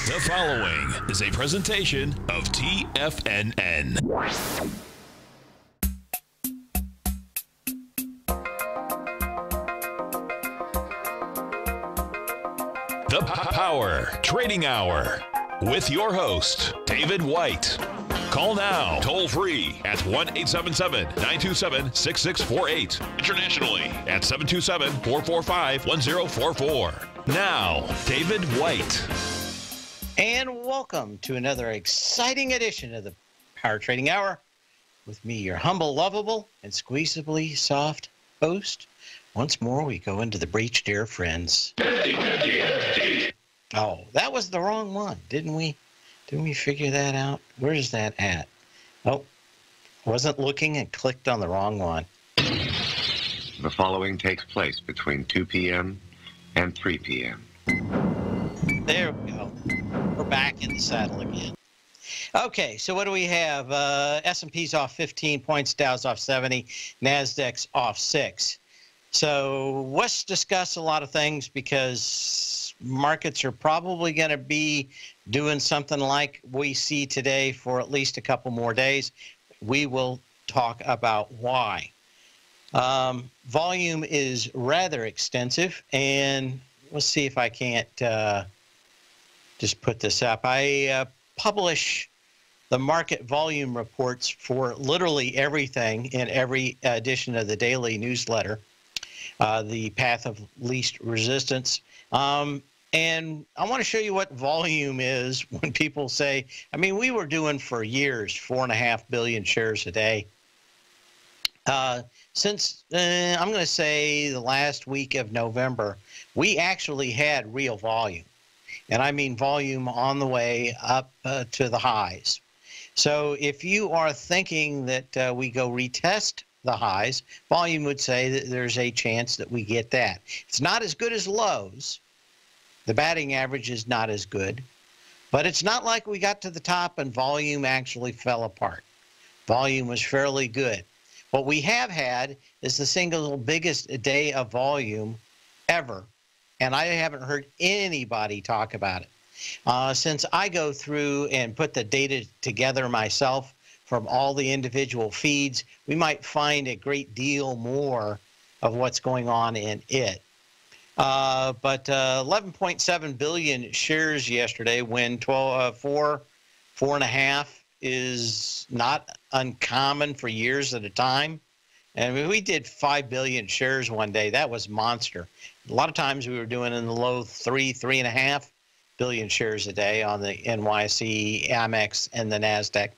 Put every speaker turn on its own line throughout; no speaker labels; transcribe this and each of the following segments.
The following is a presentation of TFNN. The Power Trading Hour with your host, David White. Call now, toll free at 1-877-927-6648. Internationally at 727-445-1044. Now, David White.
And welcome to another exciting edition of the Power Trading Hour with me, your humble, lovable, and squeezably soft host. Once more, we go into the breach, dear friends. Oh, that was the wrong one, didn't we? Didn't we figure that out? Where is that at? Oh, wasn't looking and clicked on the wrong one.
The following takes place between 2 p.m. and 3 p.m.
There we go. We're back in the saddle again. Okay, so what do we have? S&P's off 15 points, Dow's off 70, NASDAQ's off 6. So let's discuss a lot of things because markets are probably going to be doing something like we see today for at least a couple more days. We will talk about why. Volume is rather extensive, and let's see if I can't just put this up. I publish the market volume reports for literally everything in every edition of the daily newsletter, the Path of Least Resistance. And I want to show you what volume is when people say, I mean, we were doing for years 4.5 billion shares a day. Since, I'm going to say the last week of November, we actually had real volume. And I mean volume on the way up to the highs. So if you are thinking that we go retest the highs, volume would say that there's a chance that we get that. It's not as good as lows. The batting average is not as good. But it's not like we got to the top and volume actually fell apart. Volume was fairly good. What we have had is the single biggest day of volume ever. And I haven't heard anybody talk about it. Since I go through and put the data together myself from all the individual feeds, we might find a great deal more of what's going on in it. But 11.7 billion shares yesterday when 4.5 is not uncommon for years at a time. And we did 5 billion shares one day. That was monster. A lot of times we were doing in the low 3.5 billion shares a day on the NYSE, Amex, and the NASDAQ.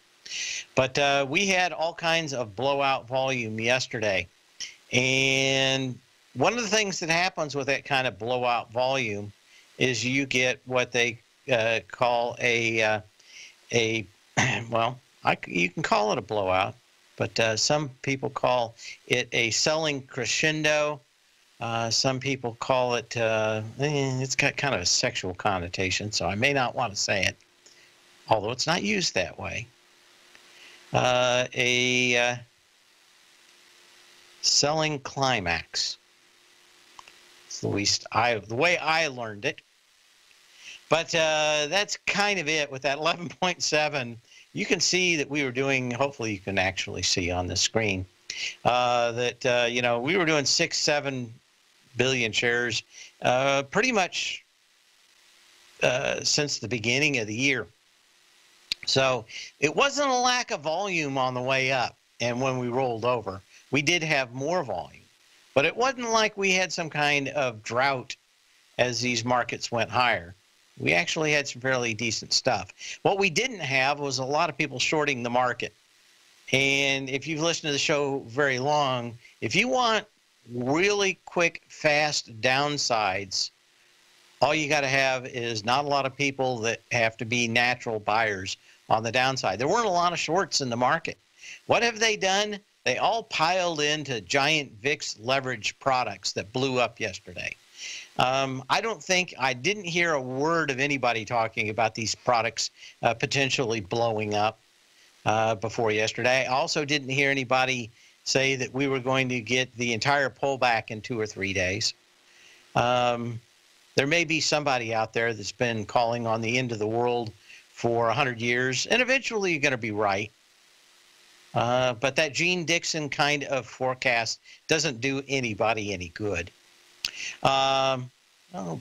But we had all kinds of blowout volume yesterday. And one of the things that happens with that kind of blowout volume is you get what they call you can call it a blowout, but some people call it a selling crescendo. Some people call it, it's got kind of a sexual connotation, so I may not want to say it, although it's not used that way. A selling climax. It's the way I learned it. But that's kind of it with that 11.7. You can see that we were doing, hopefully you can actually see on the screen, that, we were doing 6-7 billion shares pretty much since the beginning of the year. So it wasn't a lack of volume on the way up. And when we rolled over, we did have more volume. But it wasn't like we had some kind of drought as these markets went higher. We actually had some fairly decent stuff. What we didn't have was a lot of people shorting the market. And if you've listened to the show very long, if you want really quick, fast downsides, all you got to have is not a lot of people that have to be natural buyers on the downside. There weren't a lot of shorts in the market. What have they done? They all piled into giant VIX leverage products that blew up yesterday. I didn't hear a word of anybody talking about these products potentially blowing up before yesterday. I also didn't hear anybody say that we were going to get the entire pullback in 2 or 3 days. There may be somebody out there that's been calling on the end of the world for 100 years, and eventually you're going to be right. But that Gene Dixon kind of forecast doesn't do anybody any good. Oh,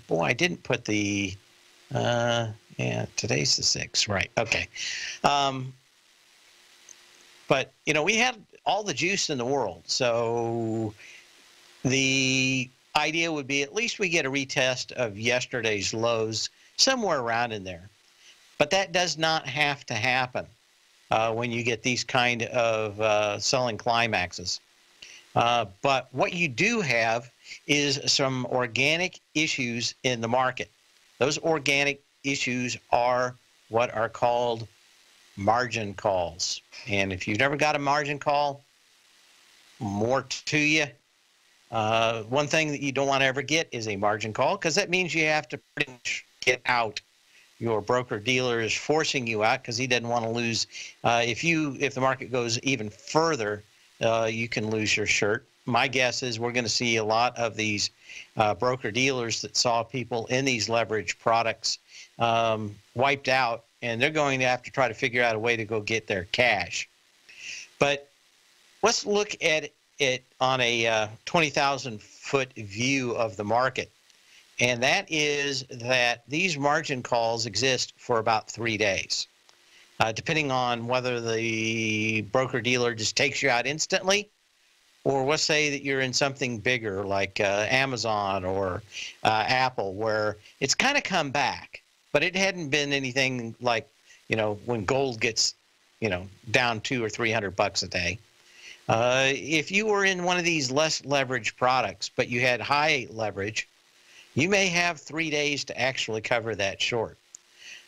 boy, I didn't put the, yeah, today's the 6th, right, okay. But, you know, we had all the juice in the world, so the idea would be at least we get a retest of yesterday's lows somewhere around in there. But that does not have to happen when you get these kind of selling climaxes. But what you do have is some organic issues in the market. Those organic issues are what are called margin calls. And if you've never got a margin call, more to you. One thing that you don't want to ever get is a margin call, because that means you have to pretty much get out. Your broker dealer is forcing you out because he doesn't want to lose. If the market goes even further, you can lose your shirt. My guess is we're going to see a lot of these broker dealers that saw people in these leverage products wiped out, and they're going to have to try to figure out a way to go get their cash. But let's look at it on a 20,000-foot view of the market. And that is that these margin calls exist for about 3 days, depending on whether the broker-dealer just takes you out instantly, or let's say that you're in something bigger like Amazon or Apple, where it's kind of come back, but it hadn't been anything like, you know, when gold gets, you know, down $200 or $300 a day. If you were in one of these less leveraged products, but you had high leverage, you may have 3 days to actually cover that short.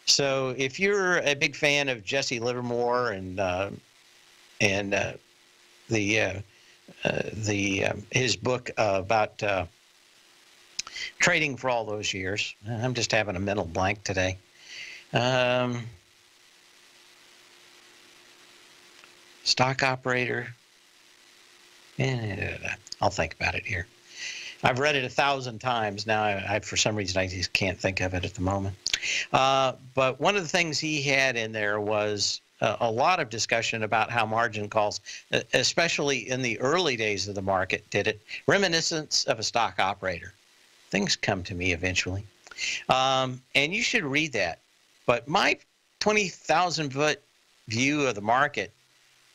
So if you're a big fan of Jesse Livermore and his book about trading for all those years, I'm just having a mental blank today. Stock operator. I'll think about it here. I've read it 1,000 times now. I for some reason, I just can't think of it at the moment. But one of the things he had in there was a lot of discussion about how margin calls, especially in the early days of the market, did it. Reminiscence of a stock operator. Things come to me eventually. And you should read that. But my 20,000-foot view of the market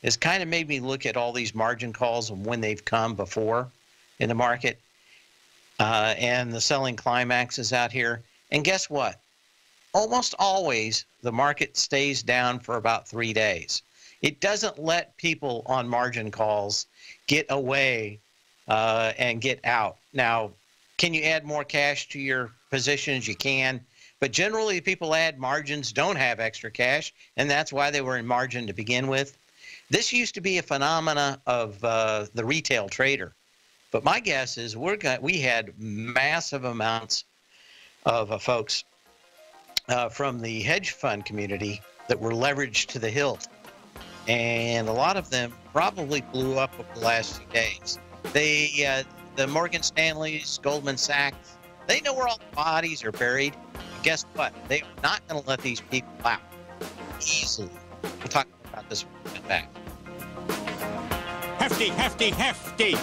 has kind of made me look at all these margin calls and when they've come before in the market. And the selling climaxes out here. And guess what? Almost always the market stays down for about 3 days. It doesn't let people on margin calls get away and get out. Now, can you add more cash to your positions? You can. But generally, people add margins don't have extra cash, and that's why they were in margin to begin with. This used to be a phenomena of the retail trader. But my guess is we had massive amounts of folks from the hedge fund community that were leveraged to the hilt. And a lot of them probably blew up over the last few days. The Morgan Stanleys, Goldman Sachs, they know where all the bodies are buried. And guess what? They are not going to let these people out easily. We'll talk about this when we get back.
Hefty, hefty, hefty.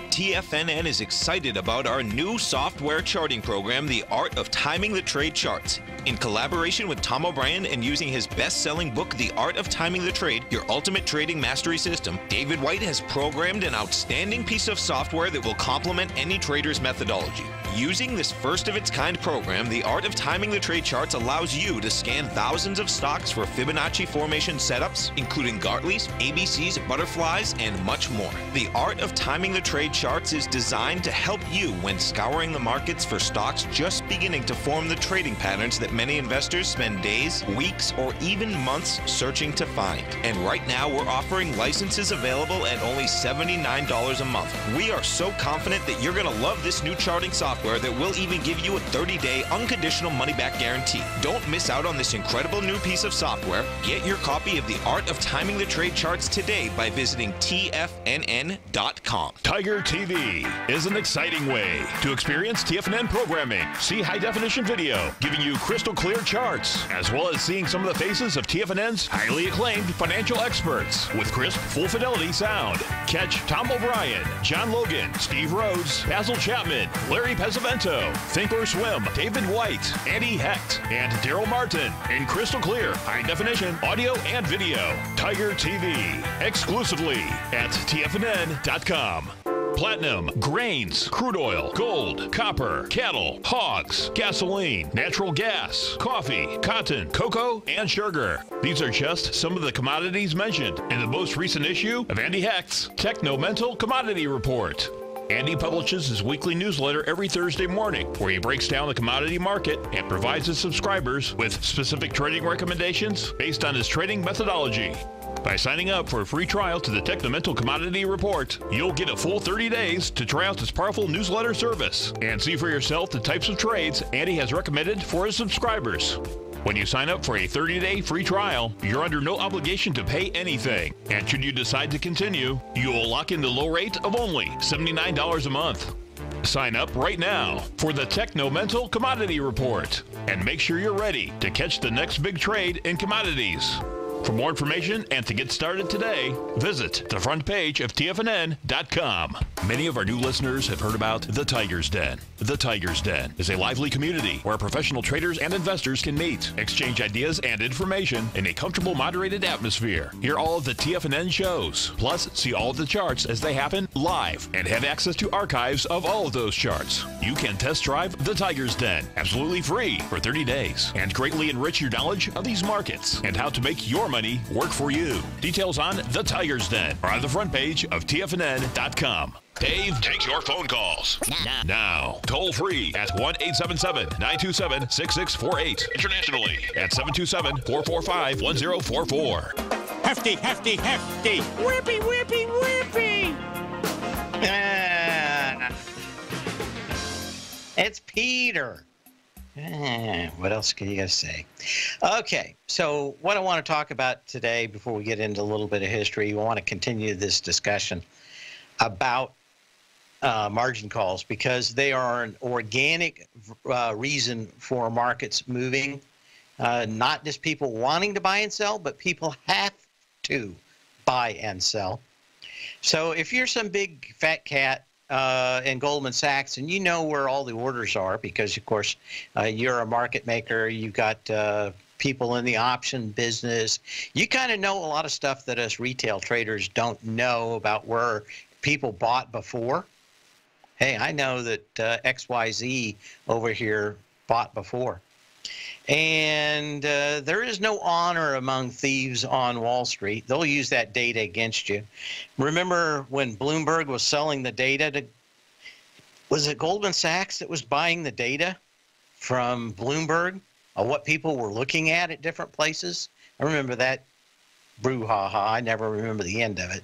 TFNN is excited about our new software charting program, The Art of Timing the Trade Charts. In collaboration with Tom O'Brien and using his best-selling book, The Art of Timing the Trade, Your Ultimate Trading Mastery System, David White has programmed an outstanding piece of software that will complement any trader's methodology. Using this first-of-its-kind program, The Art of Timing the Trade Charts allows you to scan thousands of stocks for Fibonacci formation setups, including Gartley's, ABC's, butterflies, and much more. The Art of Timing the Trade Charts is designed to help you when scouring the markets for stocks just beginning to form the trading patterns that many investors spend days, weeks, or even months searching to find. And right now, we're offering licenses available at only $79 a month. We are so confident that you're going to love this new charting software that will even give you a 30-day unconditional money-back guarantee. Don't miss out on this incredible new piece of software. Get your copy of The Art of Timing the Trade Charts today by visiting TFNN.com.
Tiger TV TV is an exciting way to experience TFNN programming. See high-definition video giving you crystal clear charts, as well as seeing some of the faces of TFNN's highly acclaimed financial experts with crisp, full-fidelity sound. Catch Tom O'Brien, John Logan, Steve Rhodes, Basil Chapman, Larry Pesavento, Think or Swim, David White, Andy Hecht, and Daryl Martin in crystal clear, high-definition audio and video. Tiger TV, exclusively at TFNN.com. Platinum, grains, crude oil, gold, copper, cattle, hogs, gasoline, natural gas, coffee, cotton, cocoa, and sugar. These are just some of the commodities mentioned in the most recent issue of Andy Hecht's Techno-Mental Commodity Report. Andy publishes his weekly newsletter every Thursday morning, where he breaks down the commodity market and provides his subscribers with specific trading recommendations based on his trading methodology. By signing up for a free trial to the Techno-Mental Commodity Report, you'll get a full 30 days to try out this powerful newsletter service and see for yourself the types of trades Andy has recommended for his subscribers. When you sign up for a 30-day free trial, you're under no obligation to pay anything. And should you decide to continue, you will lock in the low rate of only $79 a month. Sign up right now for the Techno-Mental Commodity Report and make sure you're ready to catch the next big trade in commodities. For more information and to get started today, visit the front page of TFNN.com. Many of our new listeners have heard about The Tiger's Den. The Tiger's Den is a lively community where professional traders and investors can meet, exchange ideas and information in a comfortable, moderated atmosphere. Hear all of the TFNN shows, plus see all of the charts as they happen live and have access to archives of all of those charts. You can test drive The Tiger's Den absolutely free for 30 days and greatly enrich your knowledge of these markets and how to make your money work for you. Details on The Tiger's Den are on the front page of TFNN.com. Dave takes your phone calls now. Toll free at 1-877-927-6648. Internationally at 727-445-1044.
Hefty, hefty, hefty. Whippy, whippy, whippy.
It's Peter. What else can you guys say? Okay, so what I want to talk about today, before we get into a little bit of history, we want to continue this discussion about margin calls, because they are an organic reason for markets moving. Not just people wanting to buy and sell, but people have to buy and sell. So if you're some big fat cat in Goldman Sachs, and you know where all the orders are, because of course you're a market maker, you've got people in the option business, you kind of know a lot of stuff that us retail traders don't know about where people bought before. Hey, I know that XYZ over here bought before. And there is no honor among thieves on Wall Street. They'll use that data against you. Remember when Bloomberg was selling the data to, was it Goldman Sachs that was buying the data from Bloomberg of what people were looking at different places? I remember that brouhaha. I never remember the end of it,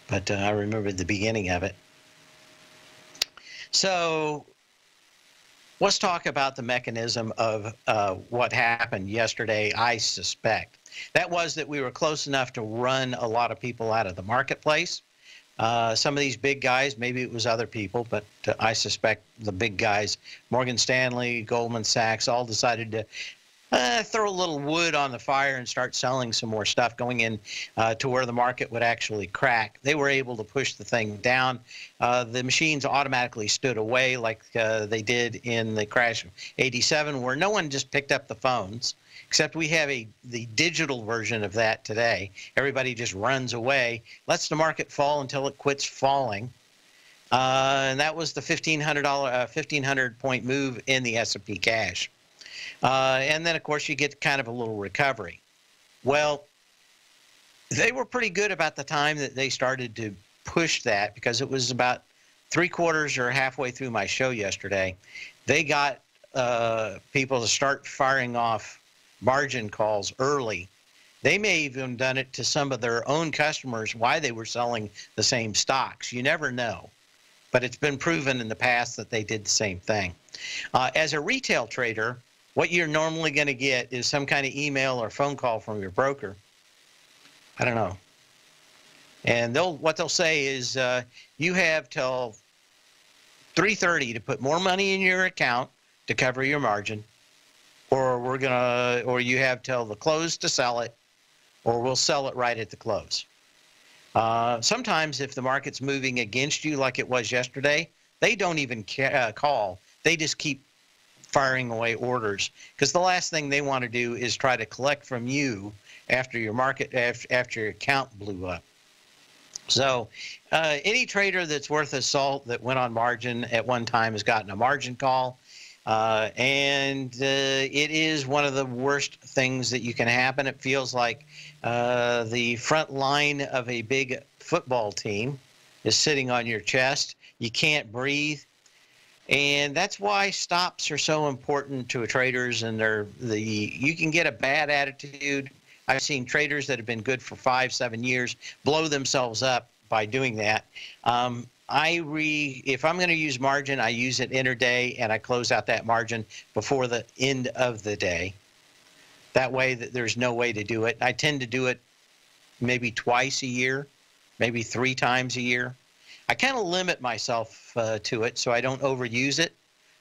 but I remember the beginning of it. So let's talk about the mechanism of what happened yesterday, I suspect. That was that we were close enough to run a lot of people out of the marketplace. Some of these big guys, maybe it was other people, but I suspect the big guys, Morgan Stanley, Goldman Sachs, all decided to throw a little wood on the fire and start selling some more stuff, going in to where the market would actually crack. They were able to push the thing down. The machines automatically stood away, like they did in the crash of '87, where no one just picked up the phones, except we have the digital version of that today. Everybody just runs away, lets the market fall until it quits falling. And that was the $1,500 point move in the S&P cash. And then, of course, you get kind of a little recovery. Well, they were pretty good about the time that they started to push that, because it was about 3/4 or halfway through my show yesterday. They got people to start firing off margin calls early. They may have even done it to some of their own customers, why they were selling the same stocks. You never know. But it's been proven in the past that they did the same thing. As a retail trader, what you're normally going to get is some kind of email or phone call from your broker. I don't know. And what they'll say is, you have till 3:30 to put more money in your account to cover your margin, or you have till the close to sell it, or we'll sell it right at the close. Sometimes if the market's moving against you like it was yesterday, they don't even call. They just keep firing away orders, because the last thing they want to do is try to collect from you after your after your account blew up. So any trader that's worth his salt that went on margin at one time has gotten a margin call. And it is one of the worst things that you can happen. It feels like the front line of a big football team is sitting on your chest. You can't breathe. And that's why stops are so important to traders. And you can get a bad attitude. I've seen traders that have been good for 5-7 years blow themselves up by doing that. If I'm going to use margin, I use it intraday, and I close out that margin before the end of the day. That way that there's no way to do it. I tend to do it maybe twice a year, maybe 3 times a year. I kind of limit myself to it so I don't overuse it.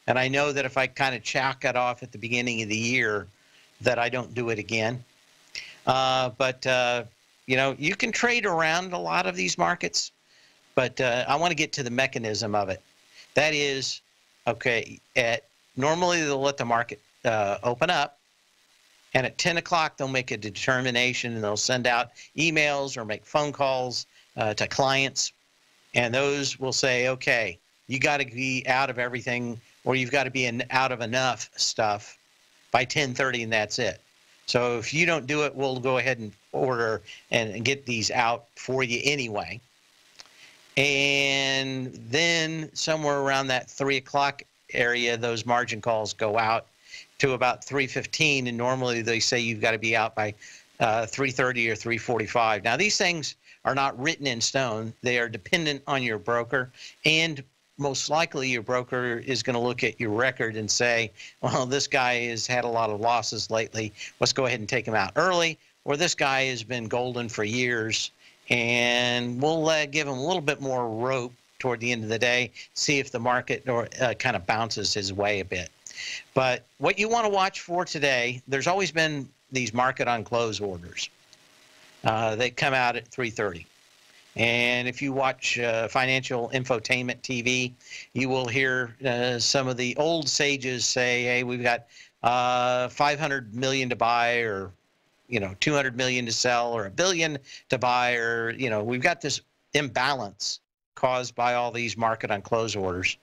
And I know that if I kind of chalk it off at the beginning of the year, that I don't do it again. You know, you can trade around a lot of these markets, but I want to get to the mechanism of it. That is, okay, normally they'll let the market open up, and at 10 o'clock they'll make a determination, and they'll send out emails or make phone calls to clients, and those will say, okay, you got to be out of everything, or you've got to be out of enough stuff by 10:30, and that's it. So if you don't do it, we'll go ahead and order and get these out for you anyway. And then somewhere around that 3 o'clock area, those margin calls go out to about 3:15, and normally they say you've got to be out by 3:30 or 3:45. Now, these things are not written in stone. They are dependent on your broker, and most likely your broker is going to look at your record and say, well, this guy has had a lot of losses lately. Let's go ahead and take him out early. Or this guy has been golden for years, and we'll give him a little bit more rope toward the end of the day, see if the market kind of bounces his way a bit. But what you want to watch for today, there's always been these market on close orders. They come out at 3:30. And if you watch Financial Infotainment TV, you will hear some of the old sages say, hey, we've got 500 million to buy, or 200 million to sell, or $1 billion to buy, or we've got this imbalance caused by all these market on close orders.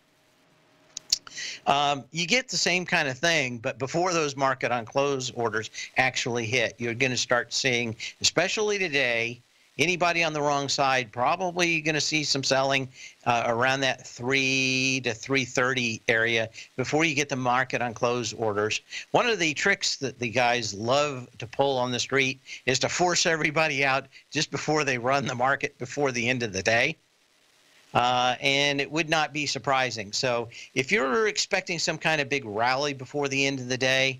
You get the same kind of thing, but before those market on close orders actually hit, you're going to start seeing, especially today, anybody on the wrong side probably going to see some selling around that 3 to 3:30 area before you get the market on close orders. One of the tricks that the guys love to pull on the street is to force everybody out just before they run the market before the end of the day. And it would not be surprising. So if you're expecting some kind of big rally before the end of the day,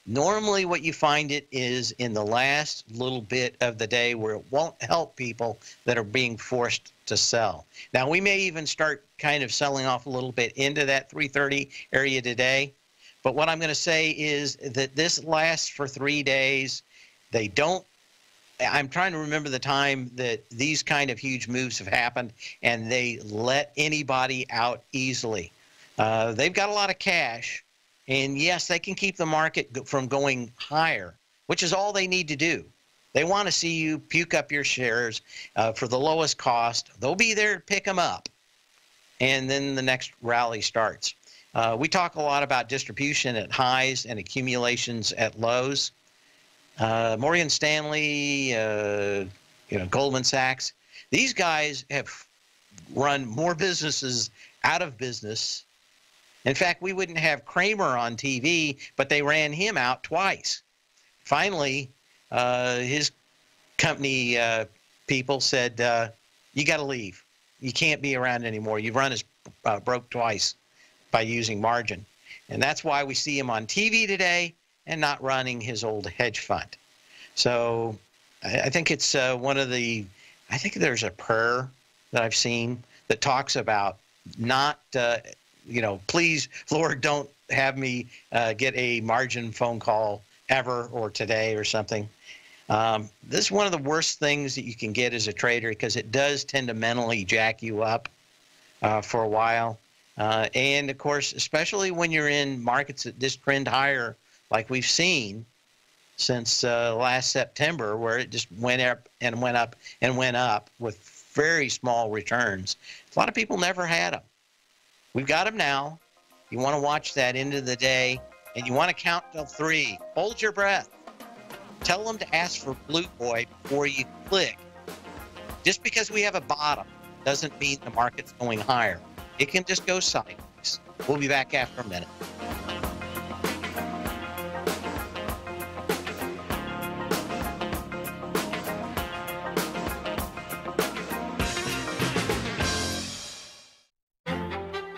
normally what you find it is in the last little bit of the day, where it won't help people that are being forced to sell. Now, we may even start kind of selling off a little bit into that 3:30 area today. But what I'm going to say is that this lasts for 3 days. I'm trying to remember the time that these kind of huge moves have happened, and they let anybody out easily. They've got a lot of cash, and yes, they can keep the market from going higher, which is all they need to do. They want to see you puke up your shares for the lowest cost. They'll be there to pick them up, and then the next rally starts. We talk a lot about distribution at highs and accumulations at lows. Morgan Stanley, Goldman Sachs, these guys have run more businesses out of business. In fact, we wouldn't have Kramer on TV, but they ran him out twice. Finally, his company people said, you got to leave. You can't be around anymore. You've run us broke twice by using margin. And that's why we see him on TV today and not running his old hedge fund. So I think it's one of the, I think there's a prayer that I've seen that talks about not please, Lord, don't have me get a margin phone call ever or today or something. This is one of the worst things that you can get as a trader because it does tend to mentally jack you up for a while. And, of course, especially when you're in markets that just trend higher like we've seen since last September, where it just went up and went up and went up with very small returns. A lot of people never had them. We've got them now. You want to watch that into the day, and you want to count till 3. Hold your breath. Tell them to ask for blue boy before you click. Just because we have a bottom doesn't mean the market's going higher. It can just go sideways. We'll be back after a minute.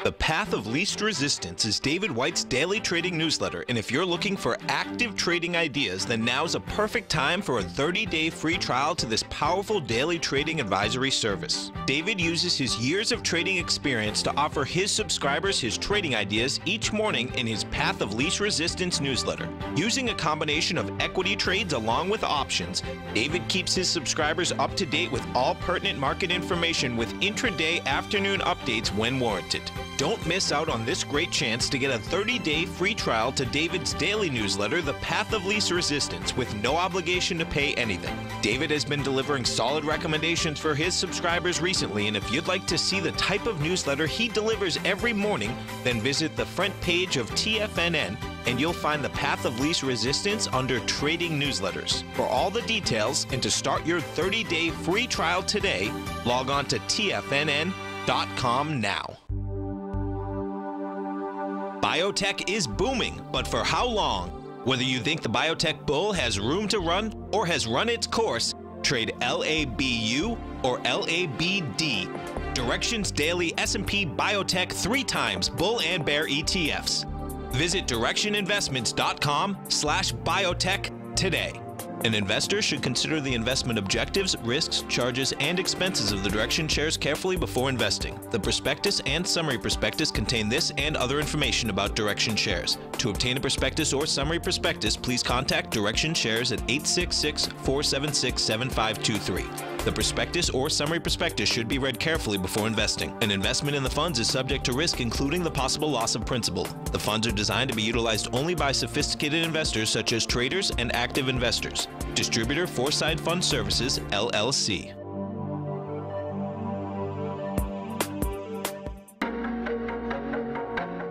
The Path of Least Resistance is David White's daily trading newsletter, and if you're looking for active trading ideas, then now's a perfect time for a 30-day free trial to this powerful daily trading advisory service. David uses his years of trading experience to offer his subscribers his trading ideas each morning in his Path of Least Resistance newsletter. Using a combination of equity trades along with options, David keeps his subscribers up to date with all pertinent market information with intraday afternoon updates when warranted. Don't miss out on this great chance to get a 30-day free trial to David's daily newsletter, The Path of Least Resistance, with no obligation to pay anything. David has been delivering solid recommendations for his subscribers recently, and if you'd like to see the type of newsletter he delivers every morning, then visit the front page of TFNN and you'll find The Path of Least Resistance under Trading Newsletters. For all the details and to start your 30-day free trial today, log on to TFNN.com now. Biotech is booming, but for how long? Whether you think the biotech bull has room to run or has run its course, trade LABU or LABD. Directions Daily S&P Biotech 3 times bull and bear ETFs. Visit directioninvestments.com/biotech today. An investor should consider the investment objectives, risks, charges, and expenses of the Direction shares carefully before investing. The prospectus and summary prospectus contain this and other information about Direction shares. To obtain a prospectus or summary prospectus, please contact Direction shares at 866-476-7523. The prospectus or summary prospectus should be read carefully before investing. An investment in the funds is subject to risk, including the possible loss of principal. The funds are designed to be utilized only by sophisticated investors such as traders and active investors. Distributor Foreside Fund Services, LLC.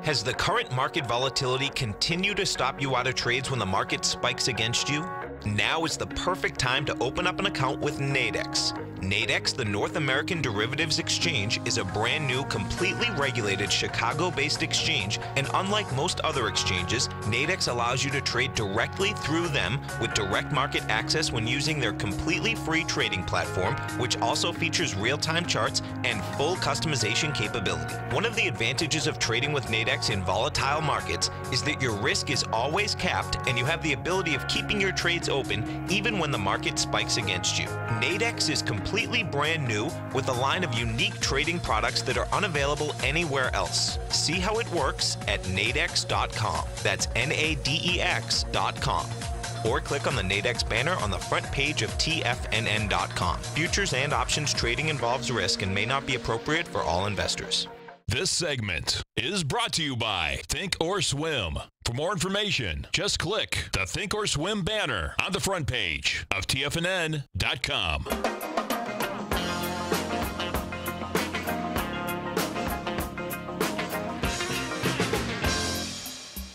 Has the current market volatility continued to stop you out of trades when the market spikes against you? Now is the perfect time to open up an account with Nadex. Nadex, the North American Derivatives Exchange, is a brand new, completely regulated Chicago-based exchange, and unlike most other exchanges, Nadex allows you to trade directly through them with direct market access when using their completely free trading platform, which also features real-time charts and full customization capability. One of the advantages of trading with Nadex in volatile markets is that your risk is always capped and you have the ability of keeping your trades open even when the market spikes against you. Nadex is completely brand new with a line of unique trading products that are unavailable anywhere else. See how it works at nadex.com. That's NADEX.com. Or click on the Nadex banner on the front page of TFNN.com. Futures and options trading involves risk and may not be appropriate for all investors.
This segment is brought to you by Think or Swim. For more information, just click the Think or Swim banner on the front page of TFNN.com.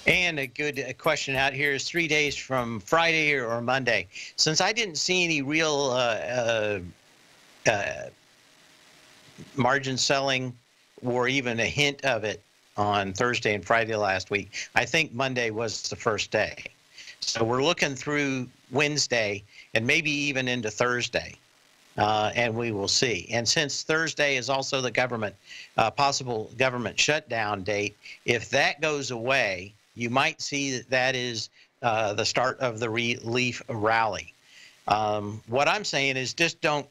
And a good question out here is 3 days from Friday or Monday. Since I didn't see any real margin selling or even a hint of it on Thursday and Friday last week, I think Monday was the first day. So we're looking through Wednesday and maybe even into Thursday, and we will see. And since Thursday is also the possible government shutdown date, if that goes away, you might see that is the start of the relief rally. What I'm saying is just don't,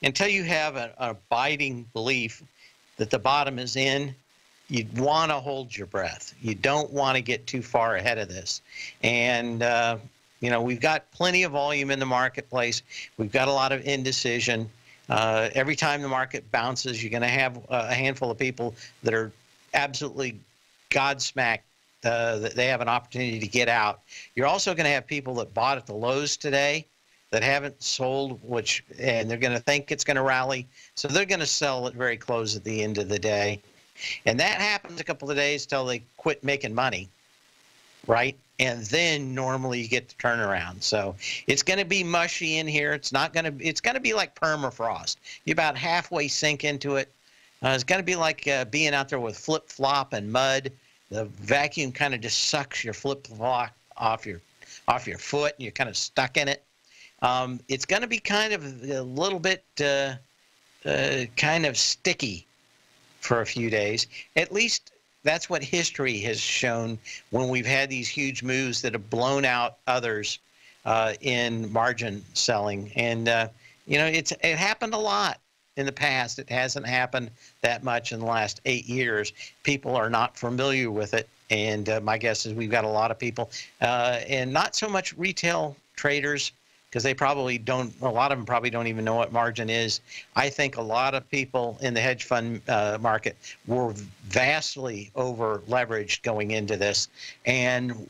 until you have an abiding belief that the bottom is in, you'd want to hold your breath. You don't want to get too far ahead of this. And, we've got plenty of volume in the marketplace. We've got a lot of indecision. Every time the market bounces, you're going to have a handful of people that are absolutely godsmacked that they have an opportunity to get out. You're also going to have people that bought at the lows today that haven't sold, and they're going to think it's going to rally, so they're going to sell at very close at the end of the day. And that happens a couple of days till they quit making money, right? And then normally you get the turnaround. So it's going to be mushy in here. It's going to be like permafrost. You about halfway sink into it. It's going to be like being out there with flip-flop and mud. The vacuum kind of just sucks your flip-flop off your foot, and you're kind of stuck in it. It's going to be kind of a little bit kind of sticky for a few days. At least that's what history has shown when we've had these huge moves that have blown out others in margin selling. And, it happened a lot in the past. It hasn't happened that much in the last 8 years. People are not familiar with it. And my guess is we've got a lot of people and not so much retail traders, because they probably don't, a lot of them probably don't even know what margin is. I think a lot of people in the hedge fund market were vastly over leveraged going into this. And,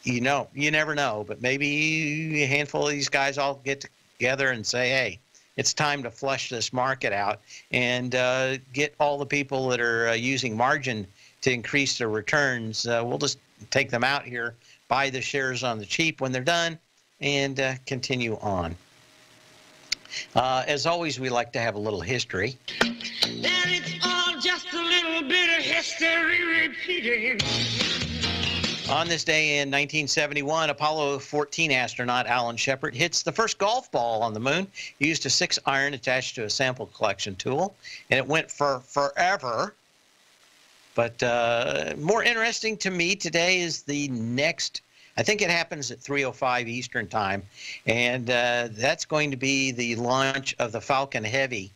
you never know, but maybe a handful of these guys all get together and say, hey, it's time to flush this market out and get all the people that are using margin to increase their returns. We'll just take them out here, buy the shares on the cheap when they're done, and continue on. As always, we like to have a little history.
And it's all just a little bit of history repeating.
On this day in 1971, Apollo 14 astronaut Alan Shepard hits the first golf ball on the moon. He used a 6-iron attached to a sample collection tool, and it went for forever. But more interesting to me today is the next, I think it happens at 3:05 Eastern Time, and that's going to be the launch of the Falcon Heavy.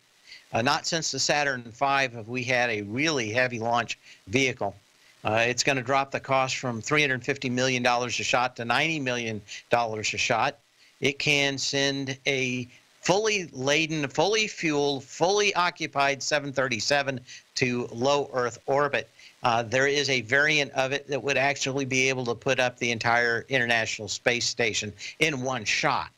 Not since the Saturn V have we had a really heavy launch vehicle. It's going to drop the cost from $350 million a shot to $90 million a shot. It can send a fully laden, fully fueled, fully occupied 737 to low Earth orbit. There is a variant of it that would actually be able to put up the entire International Space Station in one shot.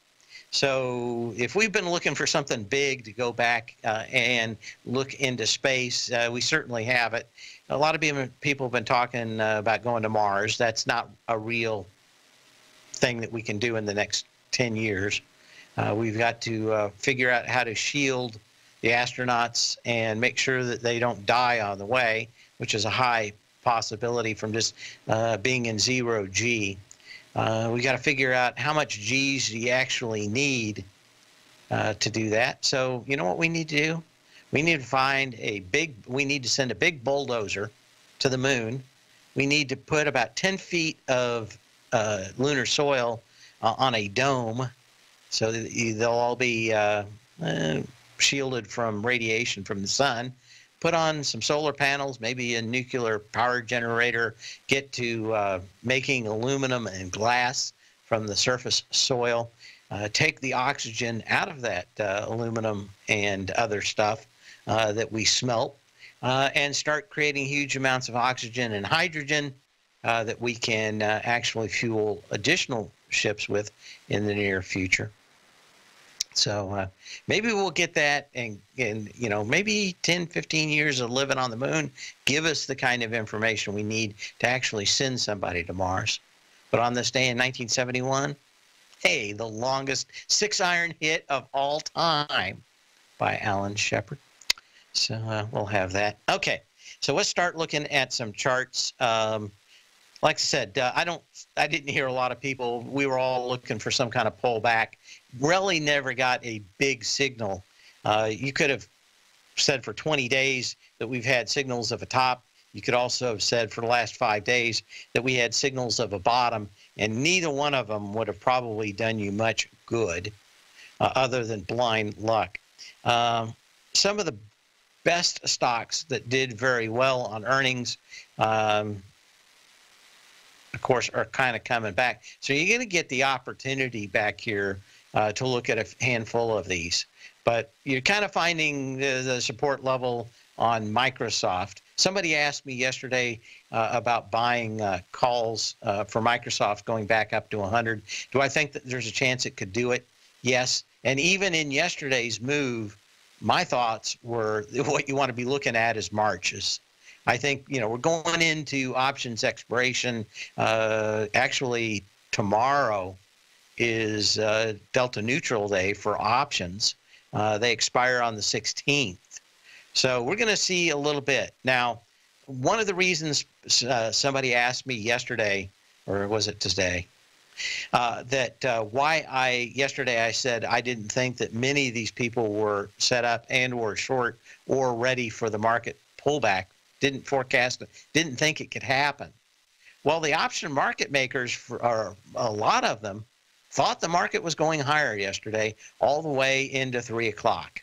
So if we've been looking for something big to go back and look into space, we certainly have it. A lot of people have been talking about going to Mars. That's not a real thing that we can do in the next 10 years. We've got to figure out how to shield the astronauts and make sure that they don't die on the way, which is a high possibility from just being in 0G. We got to figure out how much G's do you actually need to do that. So you know what we need to do? We need to send a big bulldozer to the moon. We need to put about 10 feet of lunar soil on a dome, so that they'll all be shielded from radiation from the sun. Put on some solar panels, maybe a nuclear power generator, get to making aluminum and glass from the surface soil, take the oxygen out of that aluminum and other stuff that we smelt, and start creating huge amounts of oxygen and hydrogen that we can actually fuel additional ships with in the near future. So maybe we'll get that, and maybe 10, 15 years of living on the moon give us the kind of information we need to actually send somebody to Mars. But on this day in 1971, hey, the longest 6-iron hit of all time by Alan Shepard. So we'll have that. Okay, so let's start looking at some charts. Like I said, I didn't hear a lot of people. We were all looking for some kind of pullback. Really never got a big signal. You could have said for 20 days that we've had signals of a top. You could also have said for the last 5 days that we had signals of a bottom, and neither one of them would have probably done you much good other than blind luck. Some of the best stocks that did very well on earnings, of course, are kind of coming back. So you're going to get the opportunity back here to look at a handful of these. But you're kind of finding the support level on Microsoft. Somebody asked me yesterday about buying calls for Microsoft going back up to 100. Do I think that there's a chance it could do it? Yes. And even in yesterday's move, my thoughts were what you want to be looking at is Marches. I think, we're going into options expiration. Actually, tomorrow is Delta Neutral Day for options. They expire on the 16th. So we're going to see a little bit. Now, one of the reasons somebody asked me yesterday, or was it today, why yesterday I said I didn't think that many of these people were set up and or short or ready for the market pullback, didn't forecast it, didn't think it could happen. Well, the option market makers, a lot of them, thought the market was going higher yesterday all the way into 3 o'clock.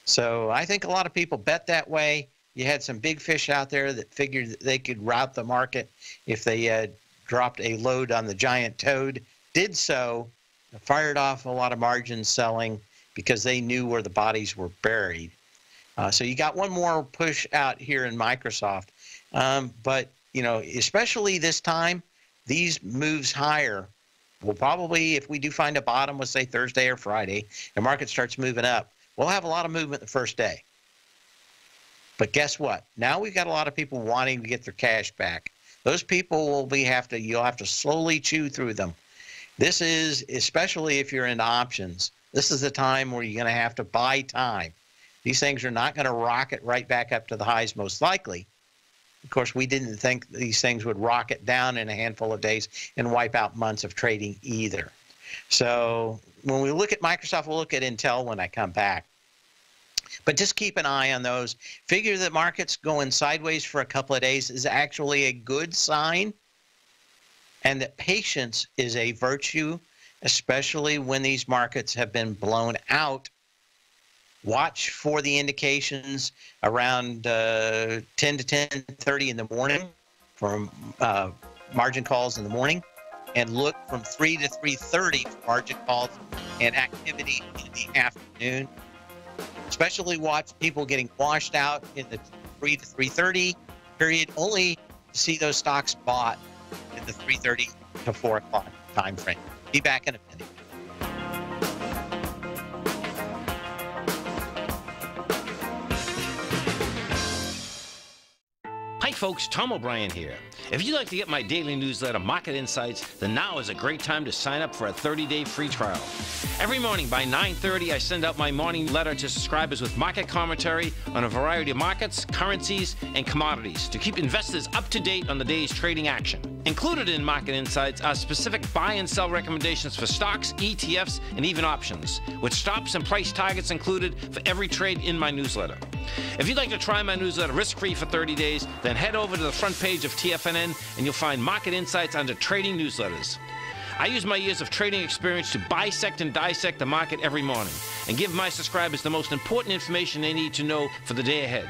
So I think a lot of people bet that way. You had some big fish out there that figured that they could rout the market if they dropped a load on the giant toad, did so, fired off a lot of margin selling because they knew where the bodies were buried. So you got one more push out here in Microsoft. But, especially this time, these moves higher will probably, if we do find a bottom, let's say Thursday or Friday, the market starts moving up, we'll have a lot of movement the first day. But guess what? Now we've got a lot of people wanting to get their cash back. Those people will you'll have to slowly chew through them. This is, especially if you're into options, this is the time where you're going to have to buy time. These things are not going to rocket right back up to the highs most likely. Of course, we didn't think these things would rocket down in a handful of days and wipe out months of trading either. So when we look at Microsoft, we'll look at Intel when I come back. But just keep an eye on those. Figure that market's going sideways for a couple of days is actually a good sign, and that patience is a virtue, especially when these markets have been blown out. Watch for the indications around 10 to 10:30 in the morning from margin calls in the morning, and look from 3 to 3:30 for margin calls and activity in the afternoon. Especially watch people getting washed out in the 3 to 3:30 period, only to see those stocks bought in the 3:30 to 4 o'clock time frame. Be back in a minute.
Hi folks, Tom O'Brien here. If you'd like to get my daily newsletter, Market Insights, then now is a great time to sign up for a 30-day free trial. Every morning by 9:30, I send out my morning letter to subscribers with market commentary on a variety of markets, currencies, and commodities to keep investors up to date on the day's trading action. Included in Market Insights are specific buy and sell recommendations for stocks, ETFs, and even options, with stops and price targets included for every trade in my newsletter. If you'd like to try my newsletter risk-free for 30 days, then head over to the front page of TFNN and you'll find Market Insights under Trading Newsletters. I use my years of trading experience to bisect and dissect the market every morning and give my subscribers the most important information they need to know for the day ahead.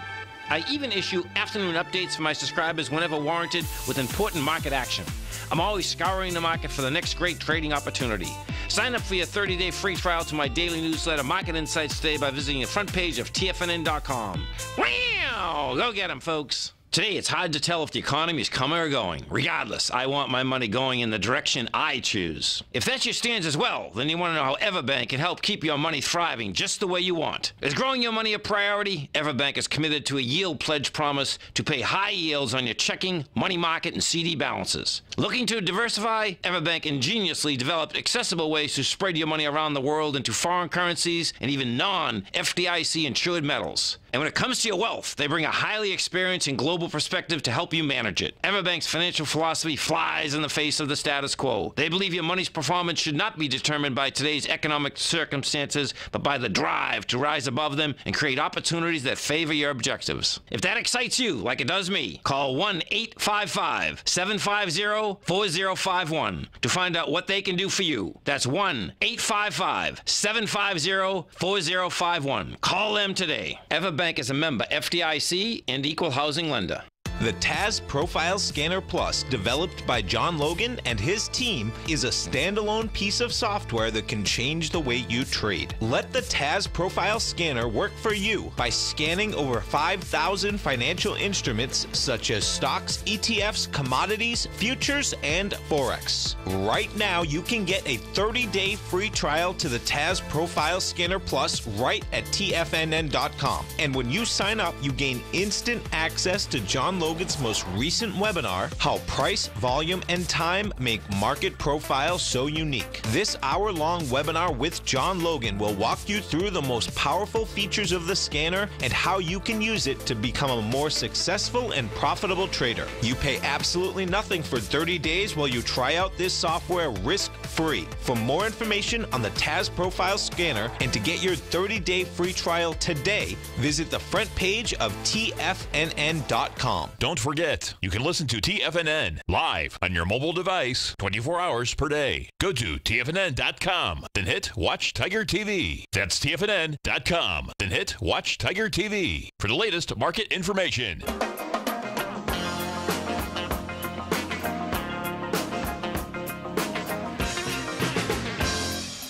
I even issue afternoon updates for my subscribers whenever warranted with important market action. I'm always scouring the market for the next great trading opportunity. Sign up for your 30-day free trial to my daily newsletter, Market Insights, today by visiting the front page of TFNN.com. Wow! Go get 'em, folks! Today, it's hard to tell if the economy is coming or going. Regardless, I want my money going in the direction I choose. If that's your stance as well, then you want to know how Everbank can help keep your money thriving just the way you want. Is growing your money a priority? Everbank is committed to a yield pledge promise to pay high yields on your checking, money market, and CD balances. Looking to diversify? Everbank ingeniously developed accessible ways to spread your money around the world into foreign currencies and even non-FDIC insured metals. And when it comes to your wealth, they bring a highly experienced and global perspective to help you manage it. Everbank's financial philosophy flies in the face of the status quo. They believe your money's performance should not be determined by today's economic circumstances, but by the drive to rise above them and create opportunities that favor your objectives. If that excites you, like it does me, call 1-855-750-4051 to find out what they can do for you. That's 1-855-750-4051. Call them today. Everbank Bank is a member FDIC and equal housing lender.
The TAS Profile Scanner Plus, developed by John Logan and his team, is a standalone piece of software that can change the way you trade. Let the TAS Profile Scanner work for you by scanning over 5,000 financial instruments such as stocks, ETFs, commodities, futures, and Forex. Right now, you can get a 30-day free trial to the TAS Profile Scanner Plus right at TFNN.com. And when you sign up, you gain instant access to John Logan's most recent webinar, How Price, Volume, and Time Make Market Profiles So Unique. This hour-long webinar with John Logan will walk you through the most powerful features of the scanner and how you can use it to become a more successful and profitable trader. You pay absolutely nothing for 30 days while you try out this software risk-free. For more information on the TAS Profile Scanner and to get your 30-day free trial today, visit the front page of TFNN.com.
Don't forget, you can listen to TFNN live on your mobile device 24 hours per day. Go to TFNN.com, then hit Watch Tiger TV. That's TFNN.com, then hit Watch Tiger TV for the latest market information.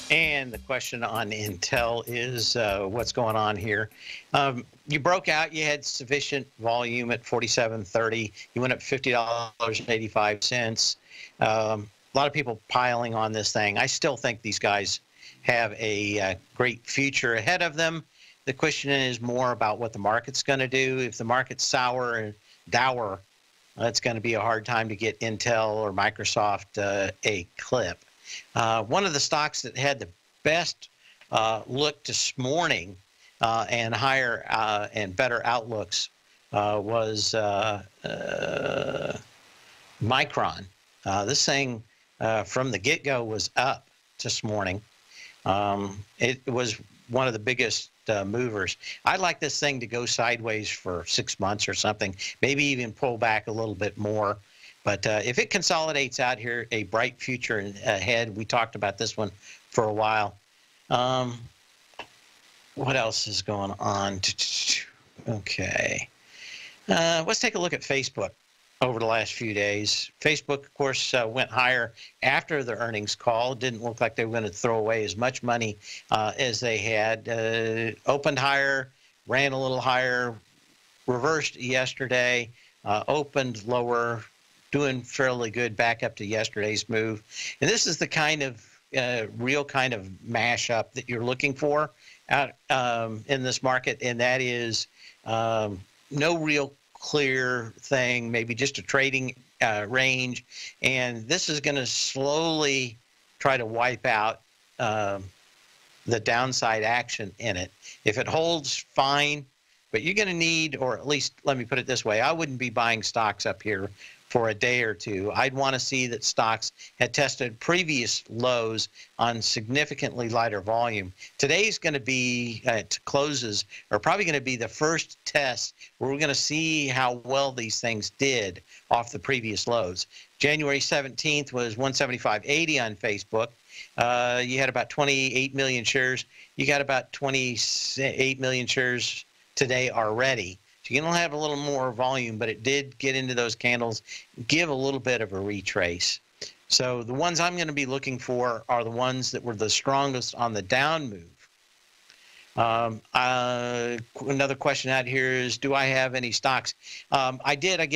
And the question on Intel is what's going on here. You broke out. You had sufficient volume at 47.30. You went up $50.85. A lot of people piling on this thing. I still think these guys have a great future ahead of them. The question is more about what the market's going to do. If the market's sour and dour, it's going to be a hard time to get Intel or Microsoft a clip. One of the stocks that had the best look this morning and higher and better outlooks was Micron. This thing from the get-go was up this morning. It was one of the biggest movers. I'd like this thing to go sideways for 6 months or something, maybe even pull back a little bit more. But if it consolidates out here, a bright future ahead. We talked about this one for a while. What else is going on? Okay. Let's take a look at Facebook over the last few days. Facebook, of course, went higher after the earnings call. It didn't look like they were going to throw away as much money as they had. Opened higher, ran a little higher, reversed yesterday, opened lower, doing fairly good back up to yesterday's move. And this is the kind of real kind of mashup that you're looking for out in this market, and that is no real clear thing, maybe just a trading range, and this is going to slowly try to wipe out the downside action in it. If it holds, fine, but you're going to need, or at least let me put it this way, I wouldn't be buying stocks up here for a day or two. I'd want to see that stocks had tested previous lows on significantly lighter volume. Today's going to be, closes are probably going to be the first test where we're going to see how well these things did off the previous lows. January 17th was 175.80 on Facebook. You had about 28 million shares. You got about 28 million shares today already. So you don't have a little more volume, but it did get into those candles, give a little bit of a retrace. So the ones I'm going to be looking for are the ones that were the strongest on the down move. Another question out here is, do I have any stocks? I did. I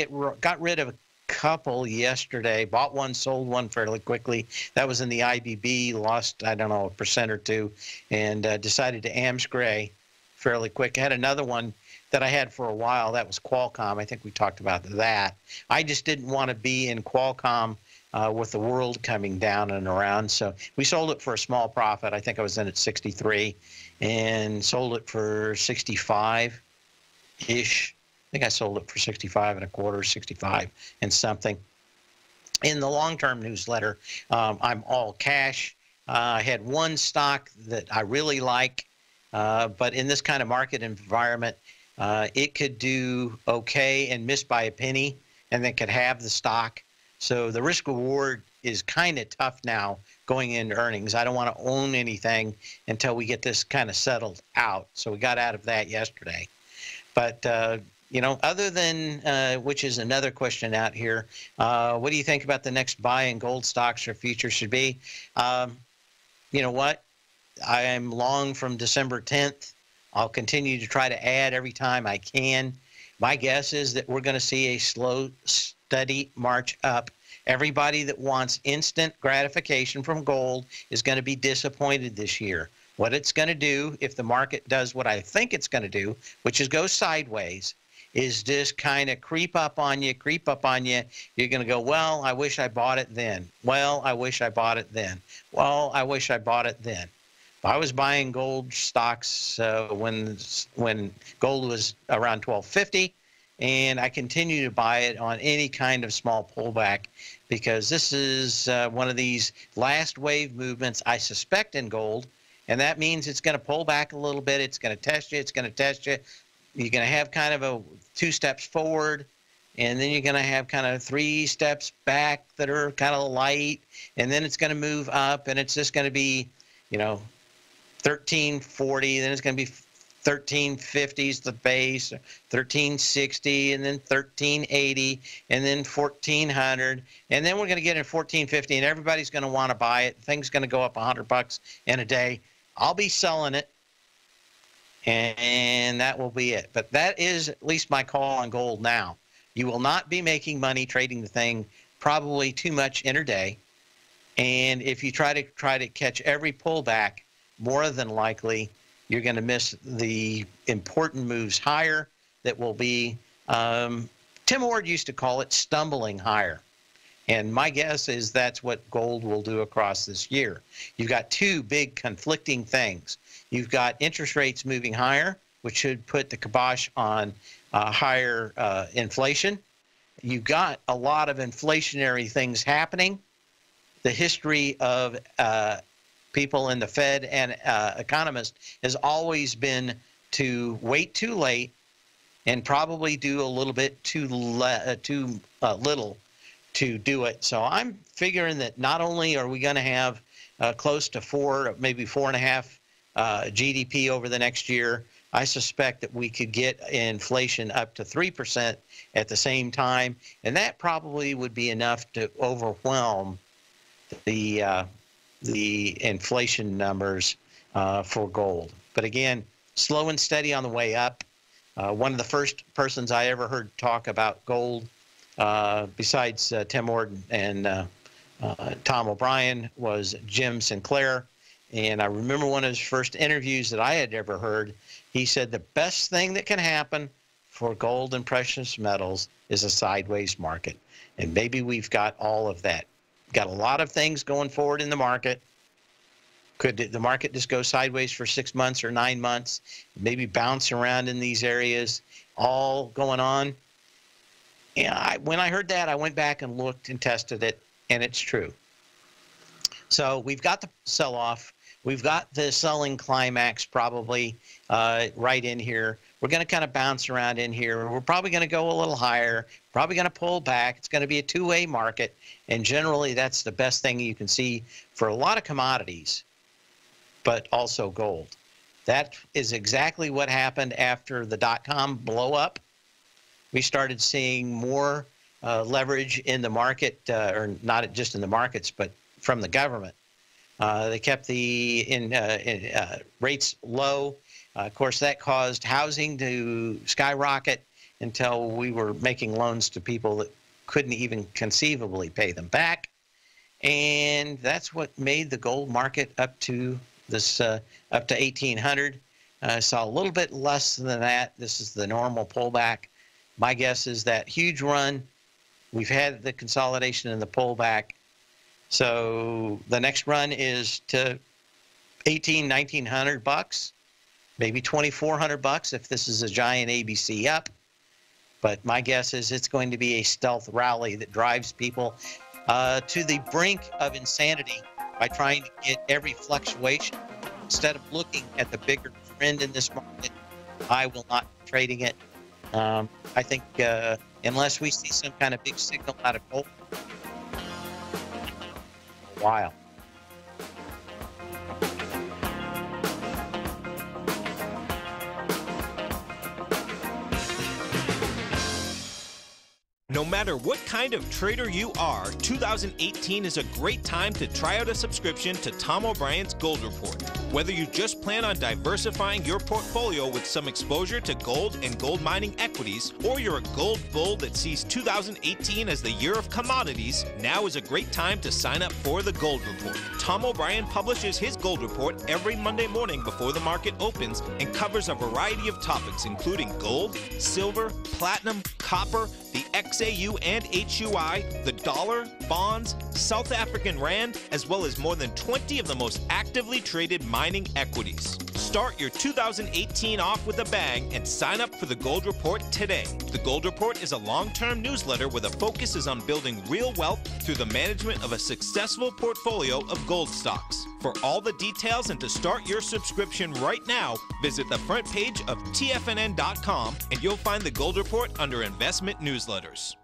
got rid of a couple yesterday, bought one, sold one fairly quickly. That was in the IBB, lost, I don't know, 1% or 2%, and decided to amscray fairly quick. I had another one that I had for a while. That was Qualcomm. I think we talked about that. I just didn't want to be in Qualcomm with the world coming down and around. So we sold it for a small profit. I think I was in at 63 and sold it for 65-ish. I think I sold it for 65 and a quarter, 65 and something. In the long-term newsletter, I'm all cash. I had one stock that I really like, but in this kind of market environment, it could do okay and miss by a penny, and then could have the stock. So the risk reward is kind of tough now going into earnings. I don't want to own anything until we get this kind of settled out. So we got out of that yesterday. But other than which is another question out here, what do you think about the next buy in gold stocks or futures should be? You know what? I am long from December 10th. I'll continue to try to add every time I can. My guess is that we're going to see a slow, steady march up. Everybody that wants instant gratification from gold is going to be disappointed this year. What it's going to do, if the market does what I think it's going to do, which is go sideways, is just kind of creep up on you, creep up on you. You're going to go, well, I wish I bought it then. Well, I wish I bought it then. Well, I wish I bought it then. I was buying gold stocks when gold was around 1250, and I continue to buy it on any kind of small pullback because this is one of these last wave movements I suspect in gold, and that means it's going to pull back a little bit. It's going to test you. It's going to test you. You're going to have kind of a 2 steps forward, and then you're going to have kind of 3 steps back that are kind of light, and then it's going to move up, and it's just going to be, 1340, then it's going to be 1350 is the base, 1360, and then 1380, and then 1400, and then we're going to get in 1450, and everybody's going to want to buy it. Things going to go up $100 in a day. I'll be selling it, and that will be it. But that is at least my call on gold now. You will not be making money trading the thing probably too much intraday, and if you try to catch every pullback, more than likely, you're going to miss the important moves higher that will be, Tim Ward used to call it stumbling higher. And my guess is that's what gold will do across this year. You've got 2 big conflicting things. You've got interest rates moving higher, which should put the kibosh on higher inflation. You've got a lot of inflationary things happening. The history of people in the Fed and economists has always been to wait too late and probably do a little bit too little to do it. So I'm figuring that not only are we going to have close to 4, maybe 4.5 GDP over the next year, I suspect that we could get inflation up to 3% at the same time, and that probably would be enough to overwhelm the inflation numbers for gold. But again, slow and steady on the way up. One of the first persons I ever heard talk about gold, besides Tim Ward and Tom O'Brien, was Jim Sinclair. And I remember one of his first interviews that I had ever heard. He said the best thing that can happen for gold and precious metals is a sideways market. And maybe we've got all of that. Got a lot of things going forward in the market. Could the market just go sideways for 6 months or 9 months, maybe bounce around in these areas, all going on? And when I heard that, I went back and looked and tested it, and it's true. So we've got the sell-off. We've got the selling climax probably right in here. We're going to kind of bounce around in here. We're probably going to go a little higher, probably going to pull back. It's going to be a two-way market, and generally that's the best thing you can see for a lot of commodities, but also gold. That is exactly what happened after the dot-com blow-up. We started seeing more leverage in the market, or not just in the markets, but from the government. They kept the rates low. Of course, that caused housing to skyrocket until we were making loans to people that couldn't even conceivably pay them back. And that's what made the gold market up to this, up to 1,800. Saw a little bit less than that. This is the normal pullback. My guess is that huge run. We've had the consolidation and the pullback. So the next run is to $1,900, maybe $2,400 if this is a giant ABC up. But my guess is it's going to be a stealth rally that drives people to the brink of insanity by trying to get every fluctuation. Instead of looking at the bigger trend in this market, I will not be trading it. I think unless we see some kind of big signal out of gold, a while.
No matter what kind of trader you are, 2018 is a great time to try out a subscription to Tom O'Brien's Gold Report. Whether you just plan on diversifying your portfolio with some exposure to gold and gold mining equities, or you're a gold bull that sees 2018 as the year of commodities, now is a great time to sign up for the Gold Report. Tom O'Brien publishes his Gold Report every Monday morning before the market opens and covers a variety of topics including gold, silver, platinum, copper, the XAU and HUI, the dollar, bonds, South African rand, as well as more than 20 of the most actively traded mining equities. Start your 2018 off with a bang and sign up for the Gold Report today. The Gold Report is a long-term newsletter where the focus is on building real wealth through the management of a successful portfolio of gold stocks. For all the details and to start your subscription right now, visit the front page of TFNN.com and you'll find the Gold Report under Investment Newsletters.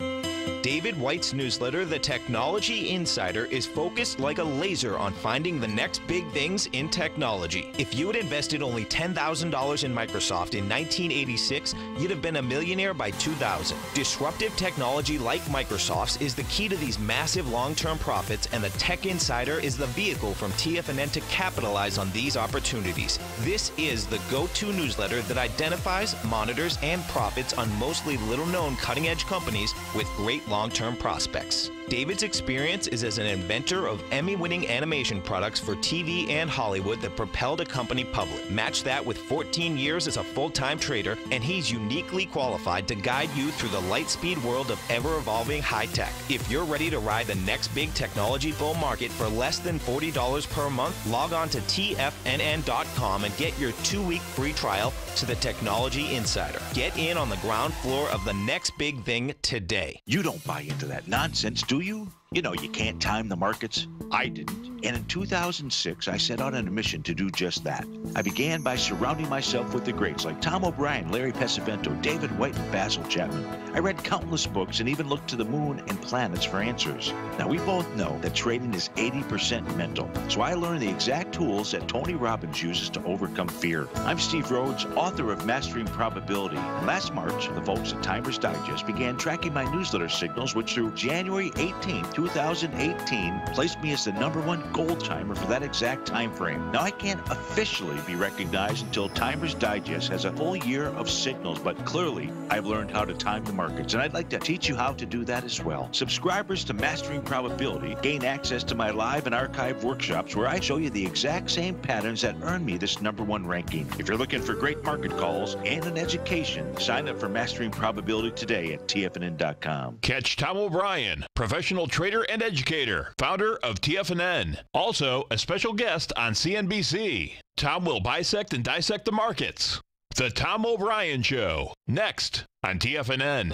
David White's newsletter, The Technology Insider, is focused like a laser on finding the next big things in technology. If you had invested only $10,000 in Microsoft in 1986, you'd have been a millionaire by 2000. Disruptive technology like Microsoft's is the key to these massive long-term profits, and the Tech Insider is the vehicle from TFNN to capitalize on these opportunities. This is the go-to newsletter that identifies, monitors, and profits on mostly little-known cutting-edge companies with great long-term prospects. David's experience is as an inventor of Emmy-winning animation products for TV and Hollywood that propelled a company public. Match that with 14 years as a full-time trader, and he's uniquely qualified to guide you through the light-speed world of ever-evolving high-tech. If you're ready to ride the next big technology bull market for less than $40 per month, log on to TFNN.com and get your 2-week free trial to the Technology Insider. Get in on the ground floor of the next big thing today.
You don't buy into that nonsense, do you? You know you can't time the markets. I didn't. And in 2006, I set out on a mission to do just that. I began by surrounding myself with the greats like Tom O'Brien, Larry Pesavento, David White, and Basil Chapman. I read countless books and even looked to the moon and planets for answers. Now, we both know that trading is 80% mental. So I learned the exact tools that Tony Robbins uses to overcome fear. I'm Steve Rhodes, author of Mastering Probability. And last March, the folks at Timers Digest began tracking my newsletter signals, which through January 18, 2018, placed me as the #1 gold timer for that exact time frame. Now, I can't officially be recognized until Timers Digest has a full year of signals, but clearly I've learned how to time the markets, and I'd like to teach you how to do that as well. Subscribers to Mastering Probability gain access to my live and archive workshops where I show you the exact same patterns that earned me this #1 ranking. If you're looking for great market calls and an education, sign up for Mastering Probability today at TFNN.com.
Catch Tom O'Brien, professional trader and educator, founder of TFNN. Also, a special guest on CNBC. Tom will bisect and dissect the markets. The Tom O'Brien Show, next on TFNN.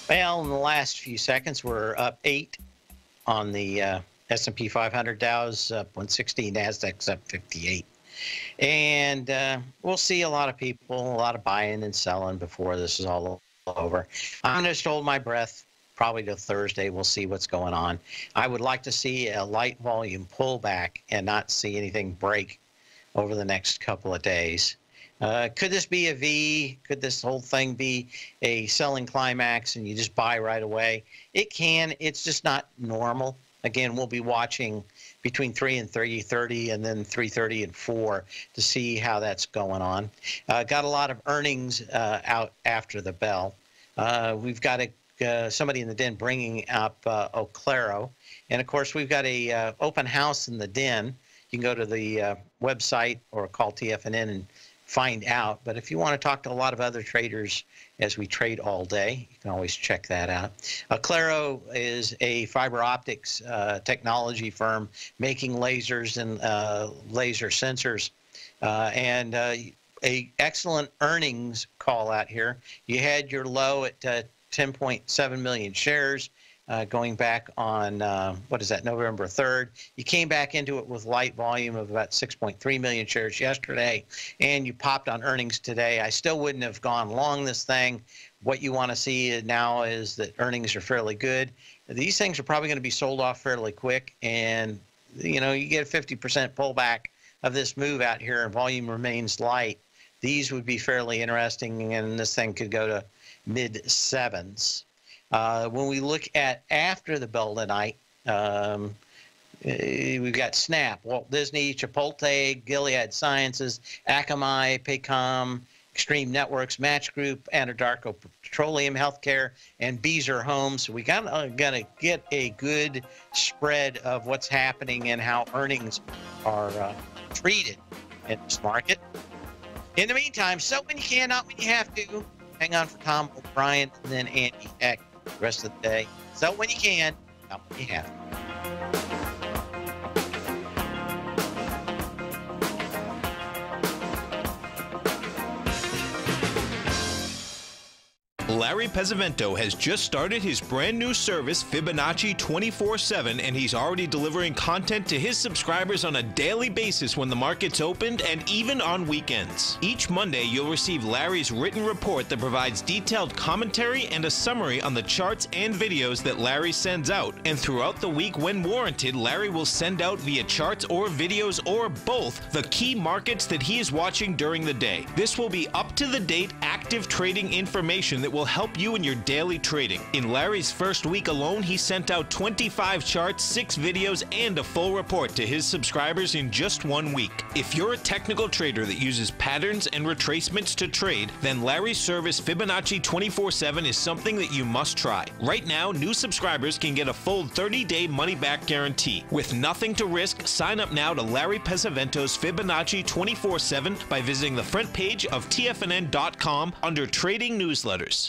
Well, in the last few seconds, we're up 8 on the S&P 500. Dow's up 160, Nasdaq's up 58. And we'll see a lot of people, a lot of buying and selling before this is all over. I'm going to just hold my breath probably till Thursday. We'll see what's going on. I would like to see a light volume pullback and not see anything break over the next couple of days. Could this be a V? Could this whole thing be a selling climax and you just buy right away? It can. It's just not normal. Again, we'll be watching between 3 and 3:30 and then 3:30 and 4 to see how that's going on. Got a lot of earnings out after the bell. We've got somebody in the den bringing up Oclaro. And, of course, we've got a open house in the den. You can go to the website or call TFNN and find out. But if you want to talk to a lot of other traders as we trade all day, you can always check that out. Claro is a fiber optics technology firm making lasers and laser sensors, and a excellent earnings call out here. You had your low at 10.7 million shares. Going back on, November 3rd. You came back into it with light volume of about 6.3 million shares yesterday, and you popped on earnings today. I still wouldn't have gone long this thing. What you want to see now is that earnings are fairly good. These things are probably going to be sold off fairly quick, and, you get a 50% pullback of this move out here and volume remains light, these would be fairly interesting, and this thing could go to mid sevens. When we look at after the bell tonight, we've got Snap, Walt Disney, Chipotle, Gilead Sciences, Akamai, Paycom, Extreme Networks, Match Group, Anadarko Petroleum Healthcare, and Beazer Homes. So we got to get a good spread of what's happening and how earnings are treated in this market. In the meantime, so when you can, not when you have to. Hang on for Tom O'Brien and then Andy Eck the rest of the day. So when you can, not when you have to.
Larry Pesavento has just started his brand new service, Fibonacci 24/7, and he's already delivering content to his subscribers on a daily basis when the market's opened and even on weekends. Each Monday, you'll receive Larry's written report that provides detailed commentary and a summary on the charts and videos that Larry sends out. And throughout the week, when warranted, Larry will send out via charts or videos or both the key markets that he is watching during the day. This will be up-to-the-date, active trading information that will help you in your daily trading. In Larry's first week alone, he sent out 25 charts, 6 videos, and a full report to his subscribers in just 1 week. If you're a technical trader that uses patterns and retracements to trade, then Larry's service Fibonacci 24/7 is something that you must try. Right now, new subscribers can get a full 30-day money-back guarantee. With nothing to risk, sign up now to Larry Pesavento's Fibonacci 24/7 by visiting the front page of TFNN.com under Trading Newsletters.